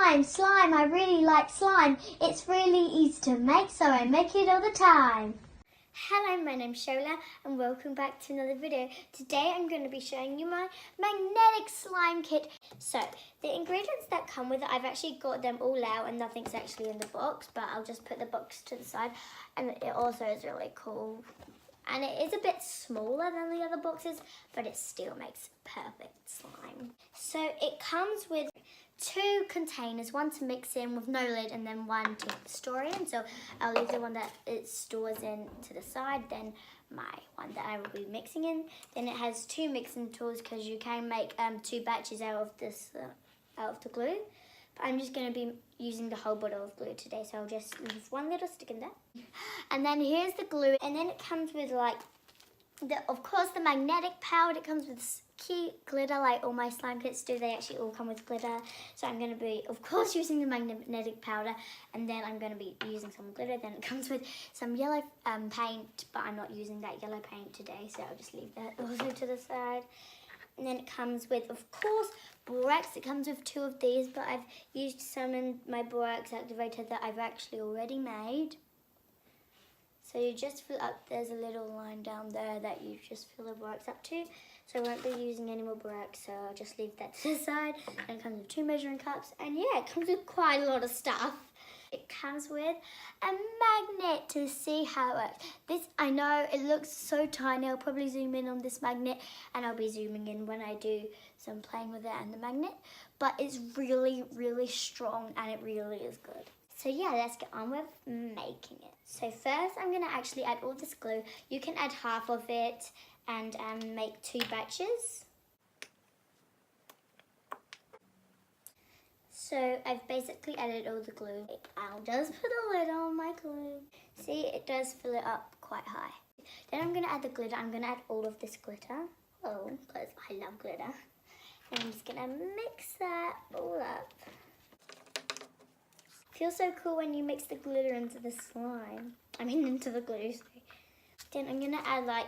Slime, I really like slime. It's really easy to make, so I make it all the time. Hello, my name's Sholah and welcome back to another video. Today I'm going to be showing you my magnetic slime kit. So, the ingredients that come with it, I've actually got them all out and nothing's actually in the box, but I'll just put the box to the side. And it also is really cool. And it is a bit smaller than the other boxes, but it still makes perfect slime. So it comes with 2 containers, one to mix in with no lid and then one to store in. So I'll leave the one that it stores in to the side, then my one that I will be mixing in. Then it has 2 mixing tools because you can make 2 batches out of this, out of the glue. But I'm just going to be using the whole bottle of glue today, so I'll just leave one little stick in there. And then here's the glue, and then it comes with like, of course the magnetic powder. It comes with cute glitter like all my slime kits do. They actually all come with glitter. So I'm going to be, of course, using the magnetic powder, and then I'm going to be using some glitter. Then it comes with some yellow paint, but I'm not using that yellow paint today, so I'll just leave that also to the side. And then it comes with, of course, borax. It comes with 2 of these, but I've used some in my borax activator that I've actually already made. So you just fill up, there's a little line down there that you just fill the borax up to. So I won't be using any more borax, so I'll just leave that to the side. And it comes with 2 measuring cups, and yeah, it comes with quite a lot of stuff. It comes with a magnet to see how it works. This, I know it looks so tiny. I'll probably zoom in on this magnet, and I'll be zooming in when I do some playing with it and the magnet. But it's really, really strong, and it really is good. So yeah, let's get on with making it. So first I'm gonna actually add all this glue. You can add half of it and make 2 batches. So I've basically added all the glue. I'll just put a lid on my glue. See, it does fill it up quite high. Then I'm gonna add the glitter. I'm gonna add all of this glitter. Oh, because I love glitter. And I'm just gonna mix that all up. Feels so cool when you mix the glitter into the slime. I mean, into the glue, sorry. Then I'm gonna add like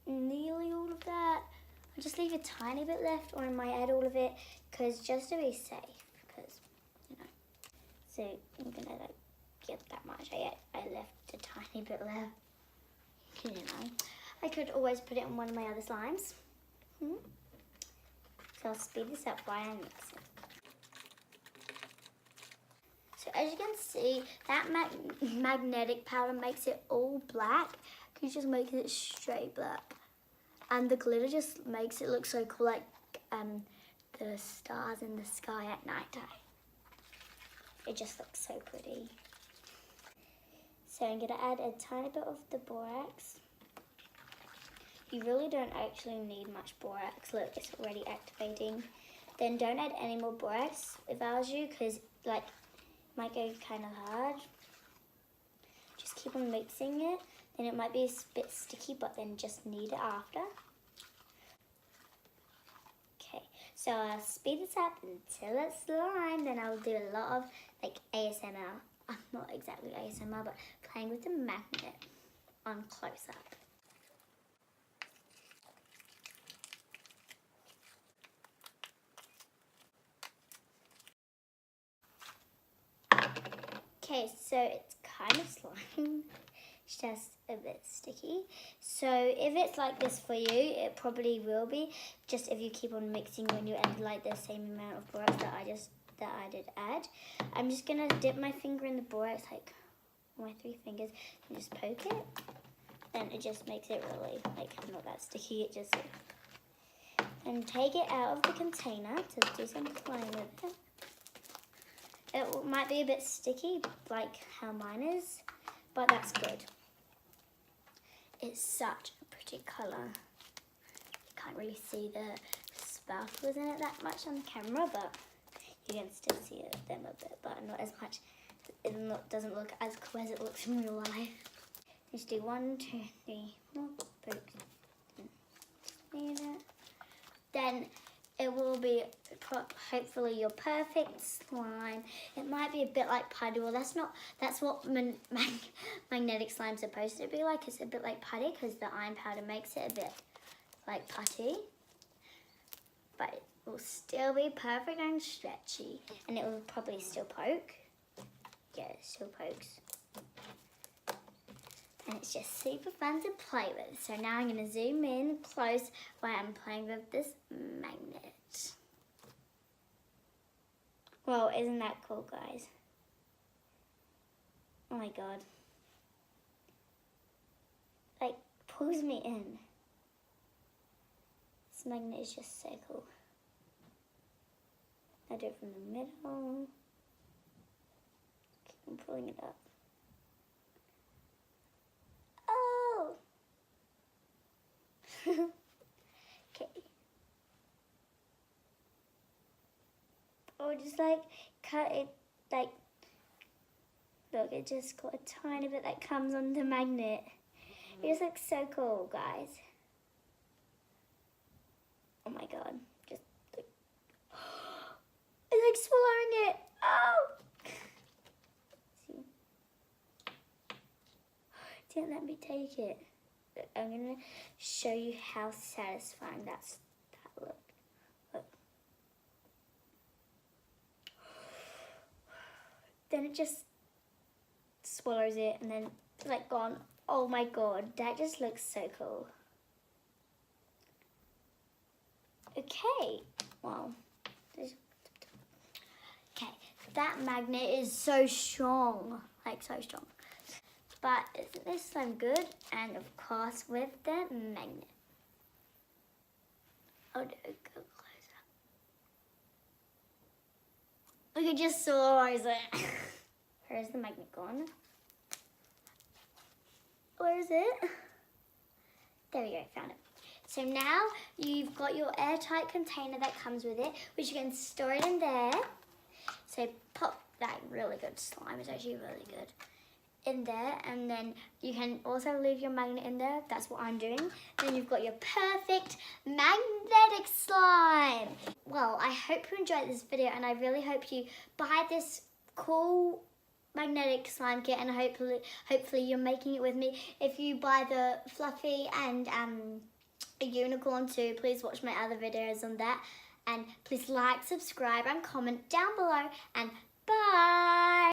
nearly all of that. I'll just leave a tiny bit left, or I might add all of it, because just to be safe, because, you know. So I'm gonna like get that much. I left a tiny bit left. You know, I could always put it in one of my other slimes. So I'll speed this up while I mix it. So as you can see, that magnetic powder makes it all black. You just make it straight black. And the glitter just makes it look so cool, like the stars in the sky at night time. It just looks so pretty. So I'm gonna add a tiny bit of the borax. You really don't actually need much borax. Look, it's already activating. Then don't add any more borax if I was you, because like, might go kind of hard. Just keep on mixing it. Then it might be a bit sticky, but then just knead it after. Okay, so I'll speed this up until it's slime. Then I'll do a lot of like ASMR. Not exactly ASMR, but playing with the magnet on close up. Okay, so it's kind of slime. It's just a bit sticky. So if it's like this for you, it probably will be. Just if you keep on mixing when you add like the same amount of borax that I did add. I'm just gonna dip my finger in the borax, like my 3 fingers, and just poke it. Then it just makes it really like not that sticky. It just, and take it out of the container to do some playing with it. It might be a bit sticky, like how mine is, but that's good. It's such a pretty colour. You can't really see the sparkles in it that much on the camera, but you can still see them a bit, but not as much. It doesn't look as cool as it looks in real life. Just do 1, 2, 3 more pokes. Then it will be hopefully your perfect slime. It might be a bit like putty. Well, that's what magnetic slime's supposed to be like. It's a bit like putty because the iron powder makes it a bit like putty. But will still be perfect and stretchy, and it will probably still poke. Yeah, it still pokes. And it's just super fun to play with. So now I'm going to zoom in close while I'm playing with this magnet. Well, isn't that cool, guys? Oh my god. Like, pulls me in. This magnet is just so cool. I do it from the middle. I'm pulling it up. Oh! Okay. Or just like cut it, like, look, it just got a tiny bit that comes on the magnet. It just looks so cool, guys. Oh my god. Just like, it's like swallowing it. Oh! See? Didn't let me take it. Look, I'm gonna show you how satisfying that looked. Look. Then it just swallows it and then it's like gone. Oh my god, that just looks so cool. Okay, well, okay, that magnet is so strong, like so strong. But isn't this slime good? And of course with the magnet. Oh, no, go closer. Look, it just swallows it. Where's the magnet gone? Where is it? There we go, found it. So now you've got your airtight container that comes with it, which you can store it in there. So pop that really good slime, it's actually really good, in there, and then you can also leave your magnet in there. That's what I'm doing. Then you've got your perfect magnetic slime. Well, I hope you enjoyed this video, and I really hope you buy this cool magnetic slime kit, and hopefully you're making it with me. If you buy the fluffy and a unicorn too, please watch my other videos on that, and please like, subscribe and comment down below, and bye.